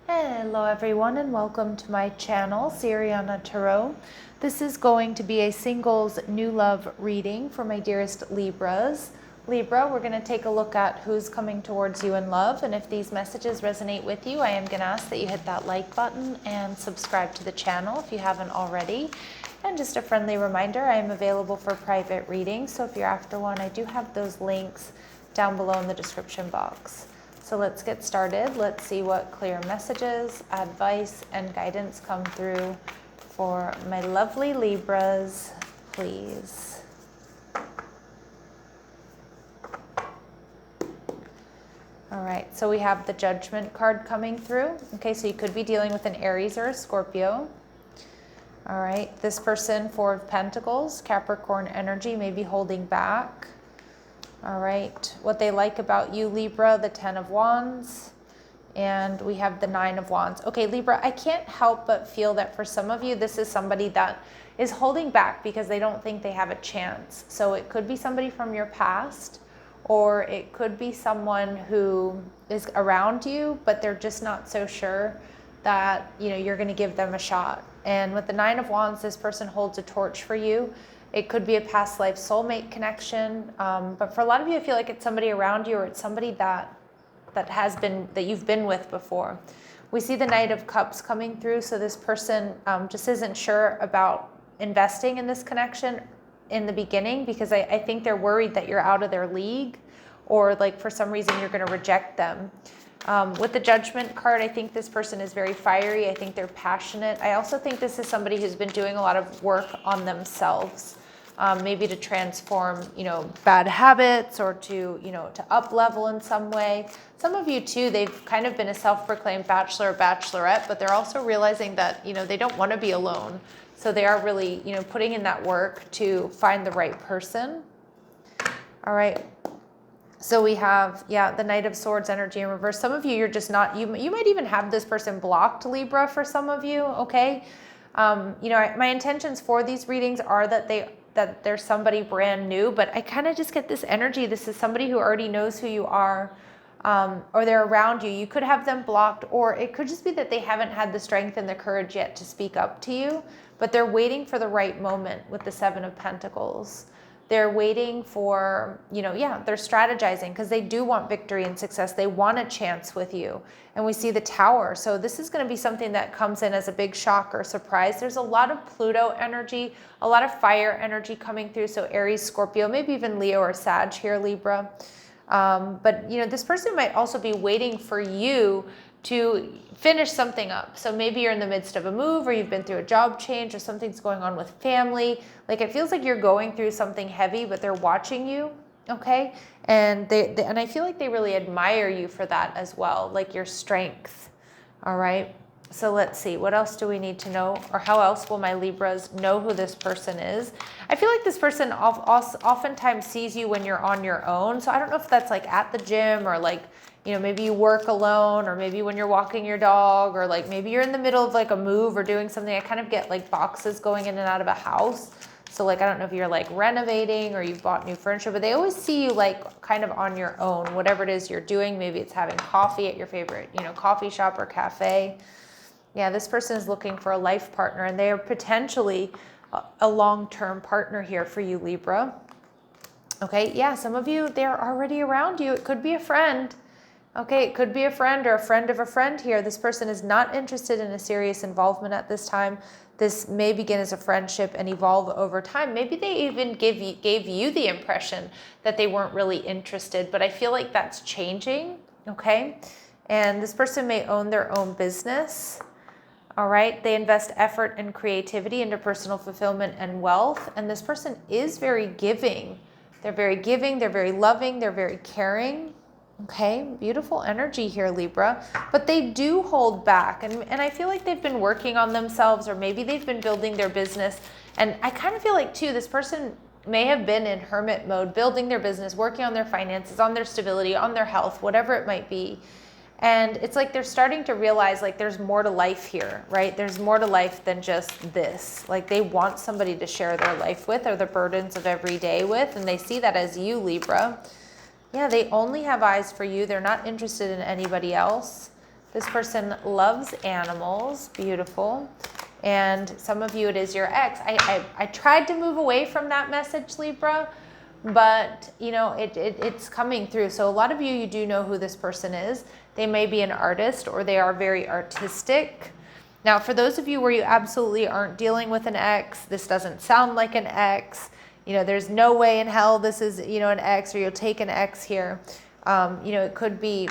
Hello everyone and welcome to my channel, Siriana Tarot. This is going to be a singles new love reading for my dearest Libras. Libra, we're going to take a look at who's coming towards you in love, and if these messages resonate with you, I am going to ask that you hit that like button and subscribe to the channel if you haven't already. And just a friendly reminder, I am available for private readings, so if you're after one, I do have those links down below in the description box. So let's get started. Let's see what clear messages, advice, and guidance come through for my lovely Libras, please. All right, so we have the Judgment card coming through. Okay, so you could be dealing with an Aries or a Scorpio. All right, this person, Four of Pentacles, Capricorn energy, may be holding back. All right, what they like about you, Libra, the Ten of Wands, and we have the Nine of Wands. Okay, Libra, I can't help but feel that for some of you, this is somebody that is holding back because they don't think they have a chance. So it could be somebody from your past, or it could be someone who is around you, but they're just not so sure that, you know, you're going to give them a shot. And with the Nine of Wands, this person holds a torch for you. It could be a past life soulmate connection, but for a lot of you, I feel like it's somebody around you, or it's somebody that you've been with before. We see the Knight of Cups coming through, so this person just isn't sure about investing in this connection in the beginning because I think they're worried that you're out of their league, or like for some reason you're going to reject them. With the Judgment card, I think this person is very fiery. I think they're passionate. I also think this is somebody who's been doing a lot of work on themselves. Maybe to transform, bad habits, or to up level in some way. Some of you too, they've kind of been a self-proclaimed bachelor or bachelorette, but they're also realizing that, they don't want to be alone. So they are really, putting in that work to find the right person. All right. So we have, the Knight of Swords energy in reverse. Some of you, you're just not, you might even have this person blocked, Libra, for some of you. Okay. My intentions for these readings are that there's somebody brand new, but I kind of just get this energy. This is somebody who already knows who you are, or they're around you. You could have them blocked, or it could just be that they haven't had the strength and the courage yet to speak up to you, but they're waiting for the right moment with the Seven of Pentacles. They're waiting for, they're strategizing because they do want victory and success. They want a chance with you. And we see the Tower. So this is going to be something that comes in as a big shock or surprise. There's a lot of Pluto energy, a lot of fire energy coming through. So Aries, Scorpio, maybe even Leo or Sag here, Libra. But, this person might also be waiting for you to finish something up. So maybe you're in the midst of a move, or you've been through a job change, or something's going on with family. Like it feels like you're going through something heavy, but they're watching you. Okay. And and I feel like they really admire you for that as well. Like your strength. All right. So let's see, what else do we need to know, or how else will my Libras know who this person is? I feel like this person oftentimes sees you when you're on your own. So I don't know if that's like at the gym, or like, maybe you work alone, or maybe when you're walking your dog, or like maybe you're in the middle of like a move or doing something. I kind of get like boxes going in and out of a house. So like, I don't know if you're like renovating or you've bought new furniture, but they always see you like kind of on your own, whatever it is you're doing. Maybe it's having coffee at your favorite, coffee shop or cafe. Yeah, this person is looking for a life partner, and they are potentially a long-term partner here for you, Libra. Okay, yeah, some of you, they're already around you. It could be a friend. Okay, it could be a friend or a friend of a friend here. This person is not interested in a serious involvement at this time. This may begin as a friendship and evolve over time. Maybe they even gave you the impression that they weren't really interested, but I feel like that's changing, okay? And this person may own their own business. All right, they invest effort and creativity into personal fulfillment and wealth. And this person is very giving. They're very giving, they're very loving, they're very caring. Okay, beautiful energy here, Libra. But they do hold back. And I feel like they've been working on themselves, or maybe they've been building their business. And I kind of feel like, too, this person may have been in hermit mode, building their business, working on their finances, on their stability, on their health, whatever it might be. And it's like they're starting to realize like there's more to life here, right? There's more to life than just this. Like they want somebody to share their life with, or the burdens of every day with, and they see that as you, Libra. Yeah, they only have eyes for you. They're not interested in anybody else. This person loves animals. Beautiful. And some of you, it is your ex. I tried to move away from that message, Libra, but you know, it's coming through. So a lot of you do know who this person is. They may be an artist, or they are very artistic. Now, for those of you where you absolutely aren't dealing with an ex, this doesn't sound like an ex, you know, there's no way in hell this is, you know, an ex, or you'll take an ex here. You know, it could be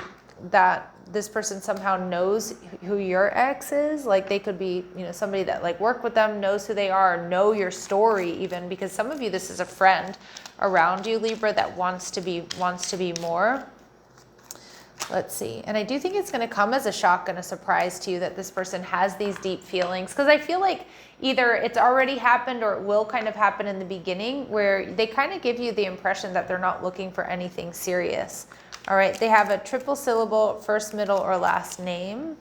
that this person somehow knows who your ex is. Like, they could be, you know, somebody that like worked with them, knows who they are, know your story even, because some of you, this is a friend around you, Libra, that wants to be more. Let's see. And I do think it's going to come as a shock and a surprise to you that this person has these deep feelings, because I feel like either it's already happened or it will kind of happen in the beginning, where they kind of give you the impression that they're not looking for anything serious. All right. They have a triple syllable first, middle, or last name.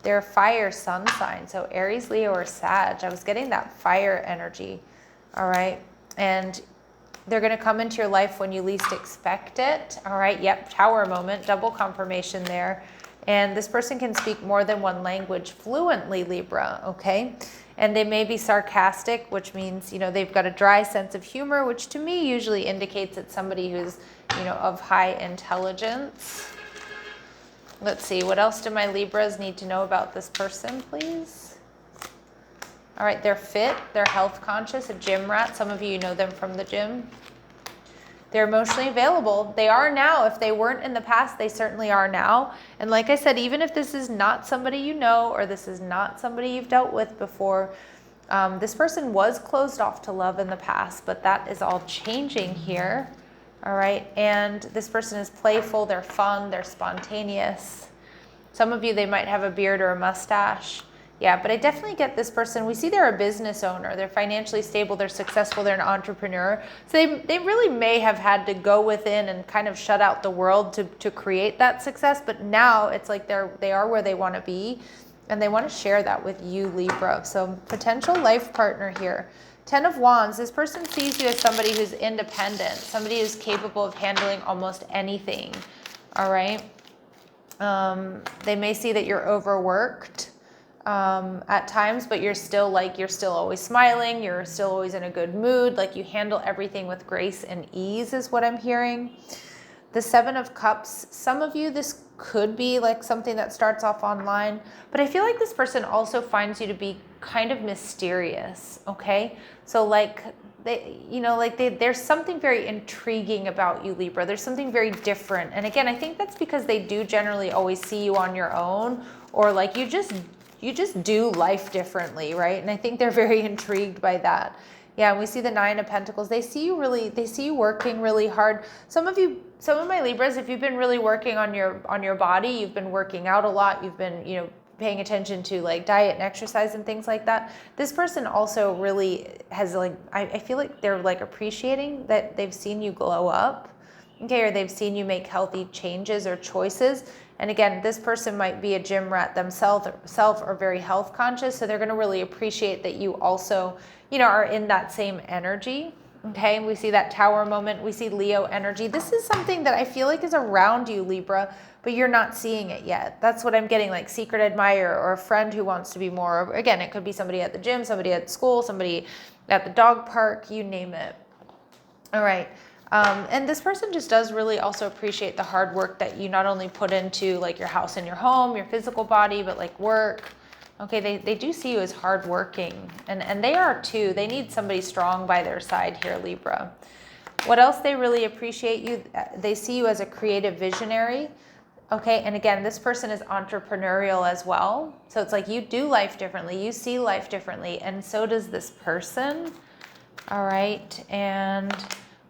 They're fire sun sign. So Aries, Leo, or Sag. I was getting that fire energy. All right. And they're going to come into your life when you least expect it. All right. Yep. Tower moment, double confirmation there. And this person can speak more than one language fluently, Libra. Okay. And they may be sarcastic, which means, you know, they've got a dry sense of humor, which to me usually indicates it's somebody who's, you know, of high intelligence. Let's see. What else do my Libras need to know about this person, please? All right. They're fit. They're health conscious, a gym rat. Some of you know them from the gym. They're emotionally available. They are now. If they weren't in the past, they certainly are now. And like I said, even if this is not somebody you know, or this is not somebody you've dealt with before, this person was closed off to love in the past, but that is all changing here. All right. And this person is playful. They're fun. They're spontaneous. Some of you, they might have a beard or a mustache. Yeah, but I definitely get this person. We see they're a business owner. They're financially stable. They're successful. They're an entrepreneur. So they really may have had to go within and kind of shut out the world to create that success. But now it's like they are where they want to be, and they want to share that with you, Libra. So potential life partner here. 10 of Wands. This person sees you as somebody who's independent, somebody who's capable of handling almost anything. All right. They may see that you're overworked at times, but you're still always smiling. You're still always in a good mood. Like, you handle everything with grace and ease is what I'm hearing. The 7 of Cups. Some of you, this could be like something that starts off online, but I feel like this person also finds you to be kind of mysterious. Okay. So like there's something very intriguing about you, Libra. There's something very different. And again, I think that's because they do generally always see you on your own, or like you just do life differently, right? And I think they're very intrigued by that. Yeah, and we see the 9 of Pentacles. They see you working really hard. Some of my Libras, if you've been really working on your body, you've been working out a lot, you've been, you know, paying attention to like diet and exercise and things like that. This person also really has like, I feel like they're like appreciating that they've seen you glow up, okay, or they've seen you make healthy changes or choices. And again, this person might be a gym rat themselves or very health conscious. So they're going to really appreciate that you also, you know, are in that same energy. Okay. We see that Tower moment. We see Leo energy. This is something that I feel like is around you, Libra, but you're not seeing it yet. That's what I'm getting, like secret admirer or a friend who wants to be more. Again, it could be somebody at the gym, somebody at school, somebody at the dog park, you name it. All right. And this person just does really also appreciate the hard work that you not only put into like your house and your home, your physical body, but like work. Okay, they do see you as hardworking, and they are too. They need somebody strong by their side here, Libra. What else they really appreciate you? They see you as a creative visionary. Okay, and again, this person is entrepreneurial as well. So it's like you do life differently. You see life differently, and so does this person. All right, and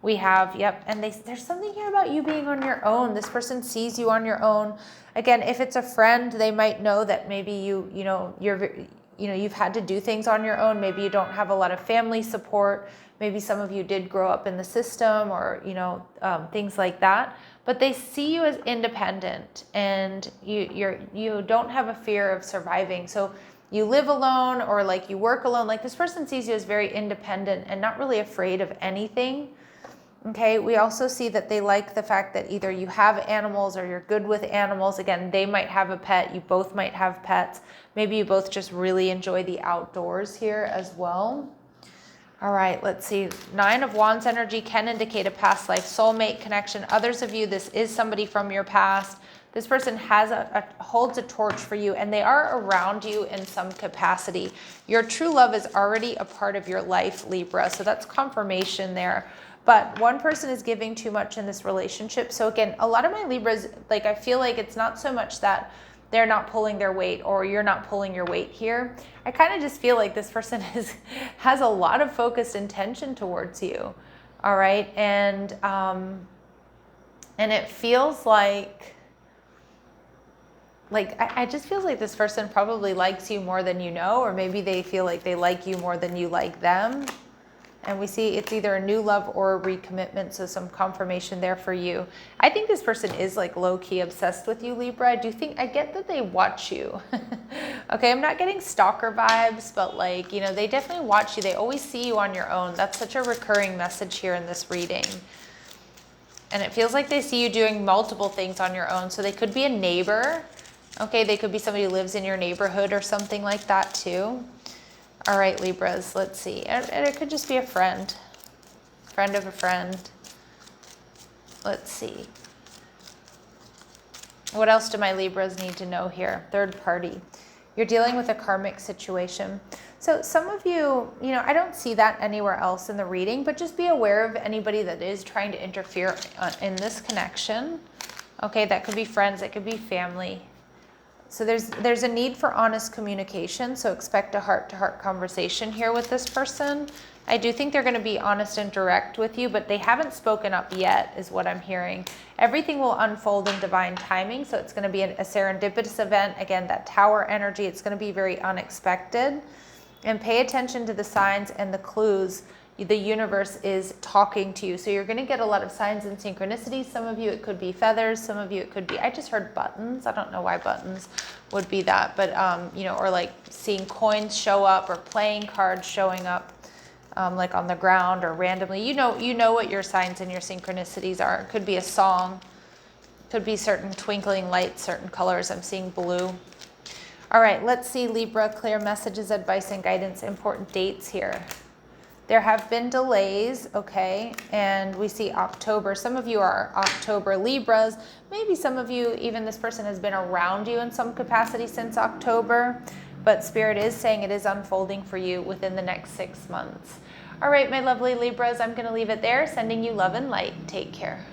we have, yep, and there's something here about you being on your own. This person sees you on your own. Again, if it's a friend, they might know that maybe you've had to do things on your own. Maybe you don't have a lot of family support. Maybe some of you did grow up in the system, or things like that. But they see you as independent, and you don't have a fear of surviving. So you live alone, or like you work alone. Like, this person sees you as very independent and not really afraid of anything. Okay, we also see that they like the fact that either you have animals or you're good with animals. Again, they might have a pet, you both might have pets. Maybe you both just really enjoy the outdoors here as well. All right, let's see. 9 of Wands energy can indicate a past life soulmate connection. Others of you, this is somebody from your past. This person has holds a torch for you, and they are around you in some capacity. Your true love is already a part of your life, Libra, so that's confirmation there. But one person is giving too much in this relationship. So again, a lot of my Libras, like, I feel like it's not so much that they're not pulling their weight or you're not pulling your weight here. I kind of just feel like this person has a lot of focused intention towards you. All right. And it feels like I just feel like this person probably likes you more than you know, or maybe they feel like they like you more than you like them. And we see it's either a new love or a recommitment, so some confirmation there for you. I think this person is like low-key obsessed with you, Libra. I get that they watch you. Okay, I'm not getting stalker vibes, but like, you know, they definitely watch you. They always see you on your own. That's such a recurring message here in this reading. And it feels like they see you doing multiple things on your own. So they could be a neighbor. Okay, they could be somebody who lives in your neighborhood or something like that too. All right, Libras, let's see. And it could just be a friend of a friend. Let's see. What else do my Libras need to know here? Third party. You're dealing with a karmic situation. So some of you, you know, I don't see that anywhere else in the reading, but just be aware of anybody that is trying to interfere in this connection. Okay, that could be friends, it could be family. So there's a need for honest communication, so expect a heart-to-heart conversation here with this person. I do think they're going to be honest and direct with you, but they haven't spoken up yet, is what I'm hearing. Everything will unfold in divine timing, so it's going to be a serendipitous event. Again, that tower energy, it's going to be very unexpected. And pay attention to the signs and the clues. The universe is talking to you. So you're going to get a lot of signs and synchronicities. Some of you, it could be feathers. Some of you, it could be, I just heard buttons. I don't know why buttons would be that, but, you know, or like seeing coins show up or playing cards showing up, like on the ground or randomly. You know what your signs and your synchronicities are. It could be a song, could be certain twinkling lights, certain colors. I'm seeing blue. All right, let's see, Libra, clear messages, advice, and guidance, important dates here. There have been delays, okay, and we see October. Some of you are October Libras. Maybe some of you, even this person has been around you in some capacity since October, but Spirit is saying it is unfolding for you within the next 6 months. All right, my lovely Libras, I'm going to leave it there, sending you love and light. Take care.